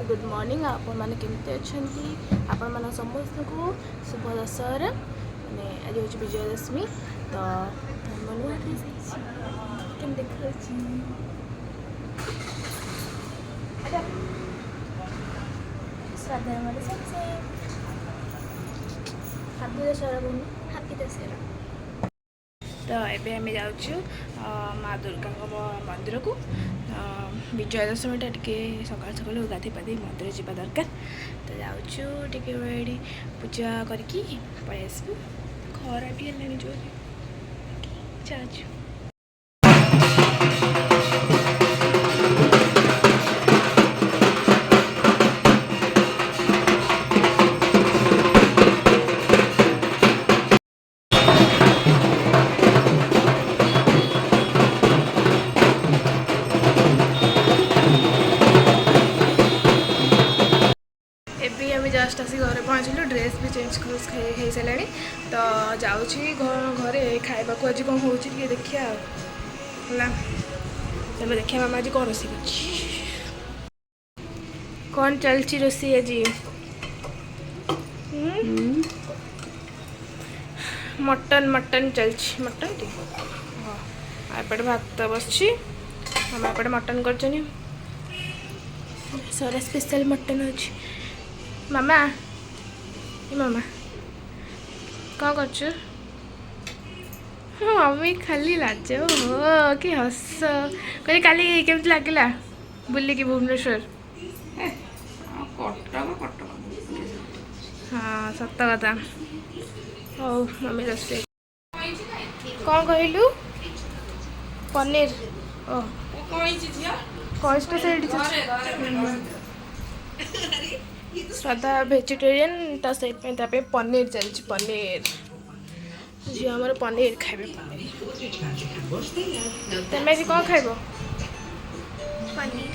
Good morning आपण मैंने केमती अच्छा आपण मान समस्त को शुभ दशहरा मैंने आज हूँ विजयादशमी तो नुआ ड्रेस केम देखा श्राद्ध सबसे हापी दशहरा बोलूँ हापी दशहरा। तो ये आम जाऊँ माँ दुर्गा मंदिर को विजय दशमीटा टे सका सका गाधे पाधे मंदिर जावा दरकार तो जाऊँ टे पूजा करके पलि आसबू खरा भी है जो जाऊँ। जस्ट आसी घर पहुँचलु ड्रेस भी चेंज हो सारे तो जाऊँ घरे खावा को आज कौन हो देखिया चलो देखिए मामा आज कौन रोषे कौन चलती रोषे आज मटन मटन चलती मटन टी हाँ एपटे भात बस मामा एपटे मटन कर सारा स्पेशल मटन अच्छी मामा मामा कौन कर मम्मी खाली लाज हो कि हस कहली काली केमती लगे बुलिकी भुवनेश्वर हाँ सत कथा हो मम्मी रोषे कौन कहलु पनीर ओ श्रद्धा वेजिटेरियन तो से पनीर चलती पनीर झी आमर पनीर खाइबे तमें आज कौन खाइब पनीर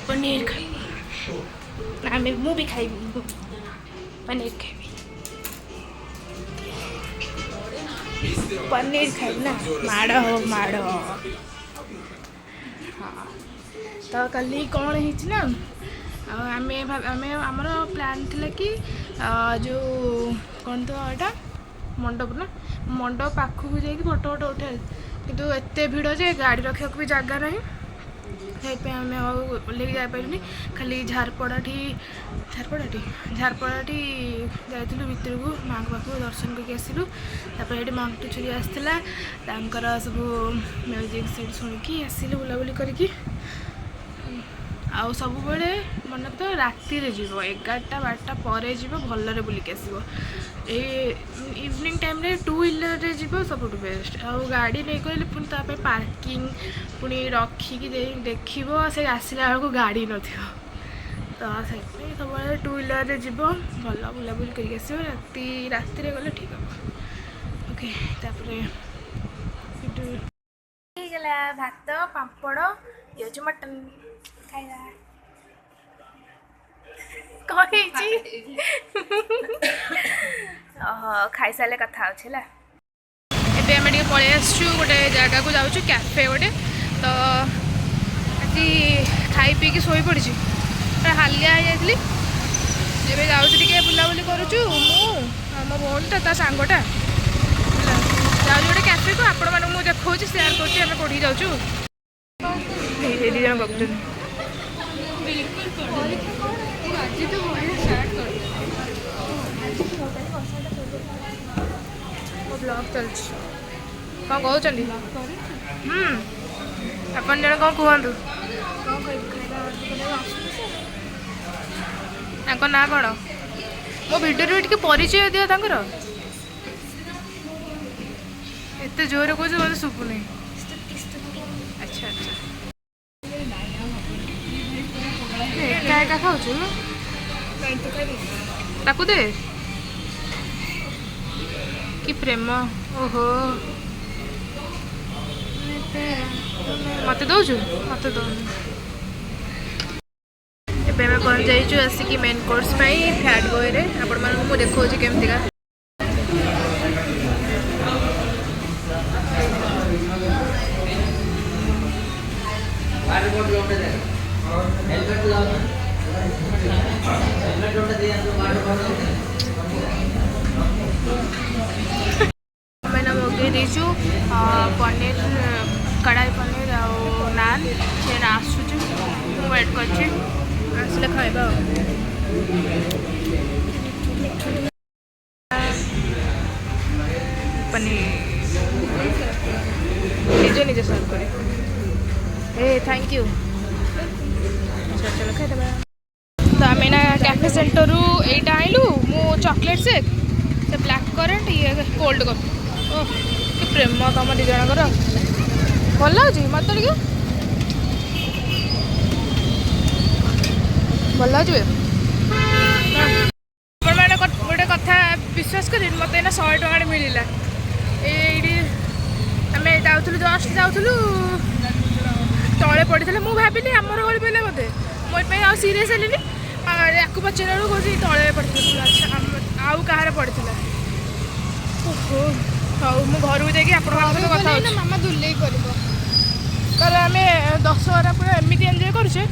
पनीर खाइब मु भी खाइबी पनीर खाइबी पनीर खाइब ना माड़ हो माड़ हाँ तो कल कौन है ना आमर प्लान थिला कि जो कौन तो यहाँ मंडप ना मंडप पाखक जाकि फोटो फोटो उठा किंतु एत भिड़ जे गाड़ी रखा भी जगह ना आम ओल्ल जापारे खाली झारपड़ा जाइलु भितर को माँ पाखक दर्शन करके आसलु ये मंटू छुरी आसाला सब म्यूजिक सीट शुणिकी आसिलु बुलाबुली करके आउ सब बड़े मन तो राति रे जीवो 11टा 12टा पर जीवो भलरे बुलिक आसीबो इवनिंग टाइम रे 2 व्हीलर रे जीवो सब बेस्ट आउ गाड़ी नहीं कहले पुनी तापे पार्किंग पुनी रखिकी देखिबो से आसिला बेलू गाड़ी नथिबो तो से सब 2 व्हीलर रे जीवो भल बुलाबुली करके आसीबो राति रे गले ठीक हम ओके तापरे गला भात पापड़ ये मटन खाइबा खाई सारे कथा अच्छे एबे आम पलि आसु गोटे जगह को जाऊँ कैफे गोटे तो आज खाई पी कि शोई पड़ी हालिया हो जाती जाऊँ बुलाबुली करुचु मो भौणी ता सांगटा जाऊँ गोटे कैफे को आपण मानक मुझे देखा सेयार करें कौटी जाऊँ जन बगुन ब्लॉग चलती कौन कहते अपन जन कौन कहतु ना कौन मो भिडियो टे परिचय दियो एत जोर कह मत शुभुनी अच्छा अच्छा क्या खाऊ ताकू दे कि प्रेम ओहो मत दौचु मत दौन एवं आम पहुँच जाइए आसिक मेन कोर्स फैट गोए आपण मैं देखा केमती मैंने मगे देचु पनीर कढ़ाई पनीर आ नान से आसूँ वेट कर खाइबा पनीर निजे निजे सर्व करे थैंक यू चलो खाइदे तो आम ना कैफे सेंटर यहीटा आइलु मु चॉकलेट शेक से ब्लैक करेंट ये कोल्ड कॉफी ओह कि प्रेम तुम दी जनकर भल लगे मत टे भल लगे गोटे कथा विश्वास कर मत 100 टଙ୍କା मिलला ये आम जाऊँ जस्ट जाऊँ तले पड़ी मुझे भाविली आमर गली पहले बोधे मोपाई आ सीरीयस हेली या पचार कौन तले पड़ी अच्छा आउ कहार पड़ी ओहो हूँ मु घर को जाकि कथा मामा दुले कर आम दशहरा पूरा एमती एंजय करुचे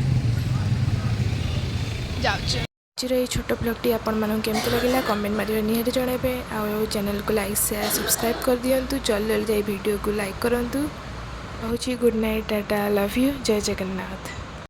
जाऊे ये छोट ब्लॉगटी आपण मानक केमती लगे कमेंट मारे निहाती जनइबे आ चैनल को लाइक शेयर सब्सक्राइब कर दिंतु जल्दी जल्दी वीडियो को लाइक करूँ। Good night Tata love you जय जगन्नाथ।